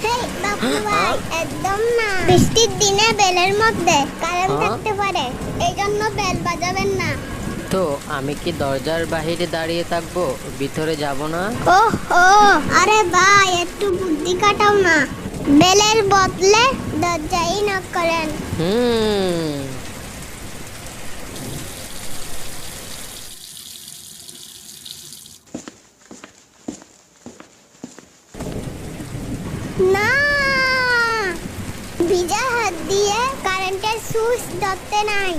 হেই বাবু ভাই, একদম না। বৃষ্টির দিনে বেলের মধ্যে কারেন্ট থাকতে পারে, এই জন্য বেল বাজাবেন না। তো আমি কি দরজার বাহিরে দাঁড়িয়ে থাকবো, ভিতরে যাব না? ওহো, আরে ভাই একটু বুদ্ধি কাটাও না। বেলের বদলে দরজাই নক করেন। হুম। না, ভিজা হাত দিয়ে কারেন্টের সুইচ ধরতে নাই।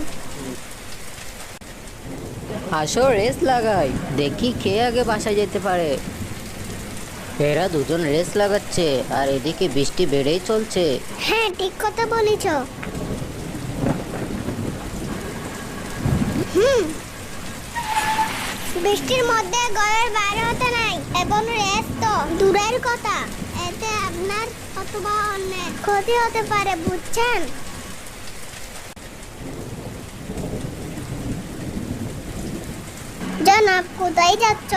আসো রেস লাগাই, দেখি কে আগে বাসায় যেতে পারে। এরা দুজন রেস লাগাচ্ছে আর এদিকে বৃষ্টি বেড়েই চলছে। হ্যাঁ, ঠিক কথা বলেছ। বৃষ্টির মধ্যে ঘরের বাইরে হতে নাই, এবং রেস তো দূরের কথা, এতে আপনার অথবা অন্যের ক্ষতি হতে পারে, বুঝছেন? জনাব, কোথায় যাচ্ছ?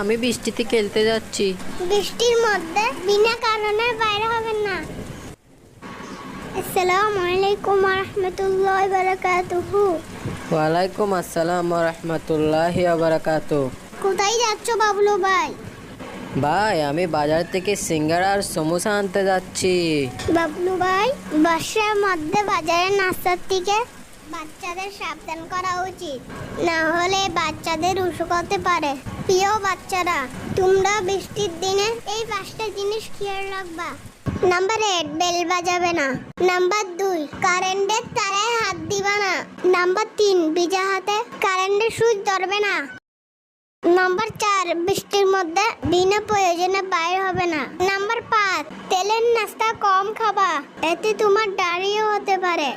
আমি বৃষ্টিতে খেলতে যাচ্ছি। বৃষ্টির মধ্যে বিনা কারণে বাইরে হবেন না। আসসালামু আলাইকুম ওয়া রাহমাতুল্লাহি ওয়া বারাকাতুহু। ওয়ালাইকুম আসসালাম ওয়া রাহমাতুল্লাহি ওয়া বারাকাতুহু। কোথায় যাচ্ছ বাবলু ভাই? ভাই আমি বাজার থেকে সিঙ্গারা আর সমোসা আনতে যাচ্ছি। বাবলু ভাই, বর্ষার মধ্যে বাজারে নাস্তার থেকে বাচ্চাদের সাবধান করা উচিত, না হলে বাচ্চাদের অসুখ হতে পারে। প্রিয় বাচ্চারা, তোমরা বৃষ্টির দিনে এই 5টা জিনিস খেয়াল রাখবা। নাম্বার 1, বেল বাজাবে না। নাম্বার 2, কারেন্টের তারে হাত দিবা না। নাম্বার 3, ভিজা হাতে কারেন্টের সুইচ ধরবে না। নাম্বার 4, বৃষ্টির মধ্যে বিনা প্রয়োজনে বাইরে হবে না। নাম্বার 5, তেলের নাস্তা কম খাবা, এতে তোমার ডায়রিয়া হতে পারে।